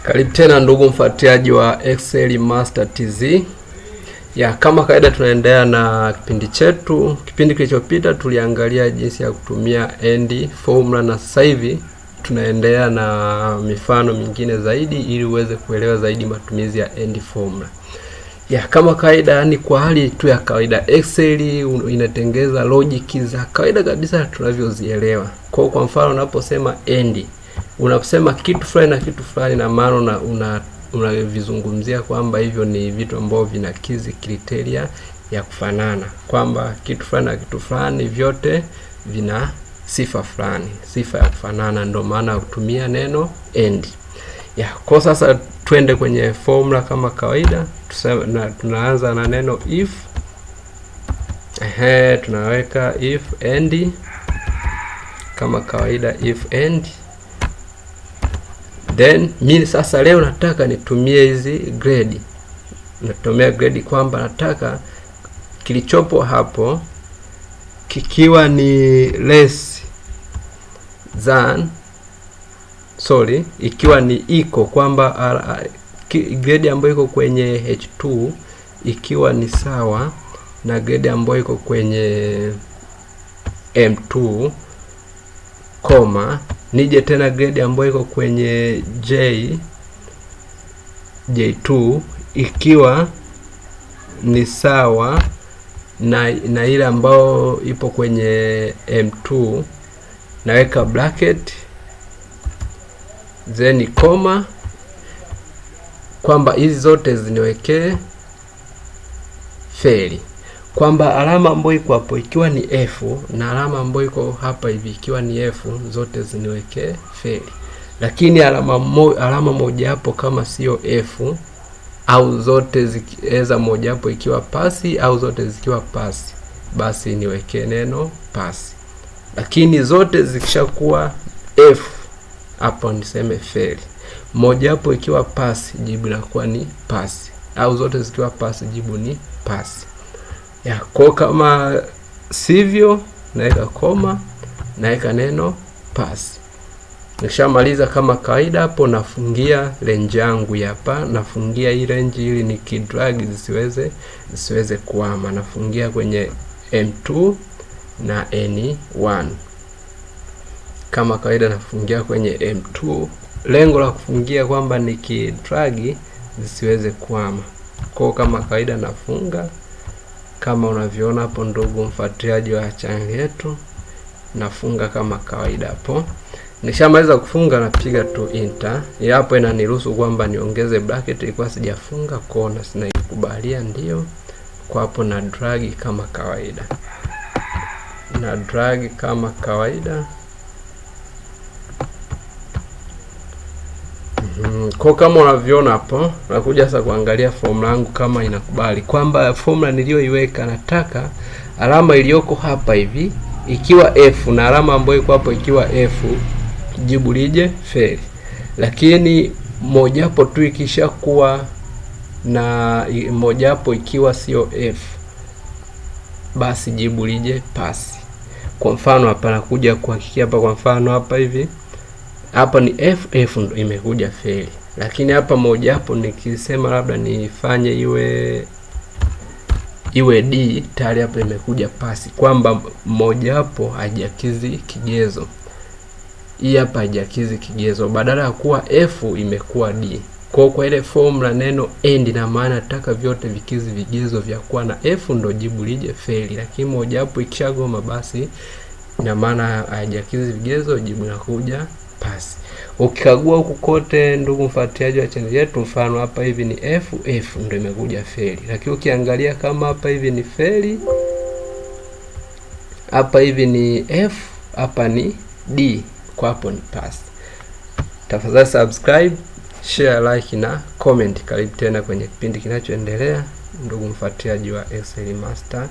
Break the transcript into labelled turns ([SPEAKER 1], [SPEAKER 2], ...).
[SPEAKER 1] Karibu tena ndugu mfuatiliaji wa Excel Master TZ. Kama kawaida tunaendelea na kipindi chetu. Kipindi kilichopita tuliangalia jinsi ya kutumia end formula, na sasa hivi tunaendelea na mifano mingine zaidi ili uweze kuelewa zaidi matumizi ya end formula. Kama kawaida, ni kwa hali tu ya kawaida Excel inatengeza logic za kawaida kabisa tunavyozielewa. Kwa mfano unaposema end, unaposema kitu fulani na kitu fulani, na maana unavizungumzia kwamba hivyo ni vitu ambavyo vinakidhi kriteria ya kufanana, kwamba kitu fulani na kitu fulani vyote vina sifa fulani, sifa ya kufanana, ndio maana kutumia neno end. Kwa sasa twende kwenye formula kama kawaida. Tunaanza na neno if. Tunaweka if end kama kawaida, if end. Then mimi sasa leo nataka nitumie hizi grade. Natumia grade kwamba nataka kilichopo hapo kikiwa ni less than, ikiwa ni iko, kwamba grade ambayo iko kwenye H2 ikiwa ni sawa na grade ambayo iko kwenye M2, nije tena grade ambayo iko kwenye J2 ikiwa ni sawa na ile ambayo ipo kwenye M2, naweka bracket then comma, kwamba hizi zote ziniwekee feli, kwamba alama ambayo iko hapo ikiwa ni F na alama ambayo iko hapa hivi ikiwa ni F, zote ziniwekee feli. Lakini alama moja hapo kama sio F, au zote zikiweza moja hapo ikiwa pasi au zote zikiwa pasi, basi niwekee neno pasi. Lakini zote zikishakuwa F, hapo niseme feli. Moja hapo ikiwa pasi, jibu linakuwa ni pasi, au zote zikiwa pasi, jibu ni pasi. Kwa kama sivyo, naweka koma, naweka neno pasi. Nikishamaliza kama kawaida hapo, nafungia range yangu hapa. Nafungia hii range ili nikidrag zisiweze kuama. Nafungia kwenye M2 na N1 kama kawaida, nafungia kwenye M2. Lengo la kufungia kwamba nikidrag zisiweze kuama. Kwa kama kawaida nafunga kama unavyoona hapo, ndugu mfuatiliaji wa channel yetu, nafunga kama kawaida hapo. Nishamaliza kufunga, napiga tu enter. Hapo inaniruhusu kwamba niongeze bracket, ilikuwa sijafunga, kona sinaikubalia ndio. Kwa hapo na drag kama kawaida, Kwa kama unavyoona hapo, nakuja sasa kuangalia formula yangu kama inakubali, kwamba formula niliyoiweka nataka alama iliyoko hapa hivi ikiwa F na alama ambayo iko hapo ikiwa F, jibu lije feli. Lakini moja hapo tu ikishakuwa na moja hapo ikiwa sio F, basi jibu lije pasi. Kwa mfano hapa nakuja kuhakikia hapa, kwa mfano hapa hivi, hapa ni F ndo imekuja feli. Lakini hapa moja hapo nikisema labda nifanye iwe D, tayari hapa imekuja pasi, kwamba moja hapo hajakidhi kigezo. Hii hapa hajakidhi kigezo, badala ya kuwa F imekuwa D. Kwa ile formula neno end, na maana nataka vyote vikidhi vigezo vya kuwa na F ndo jibu lije feli. Lakini moja hapo ikishagoma, basi na maana hajakidhi vigezo, jibu linakuja pasi. Ukikagua huku kote, ndugu mfuatiliaji wa channel yetu, mfano hapa hivi ni F ndio imekuja feli. Lakini ukiangalia kama hapa hivi ni feli, hapa hivi ni F, hapa ni D, kwa hapo ni pass. Tafadhali subscribe, share, like na comment. Karibu tena kwenye kipindi kinachoendelea, ndugu mfuatiliaji wa Excel Master.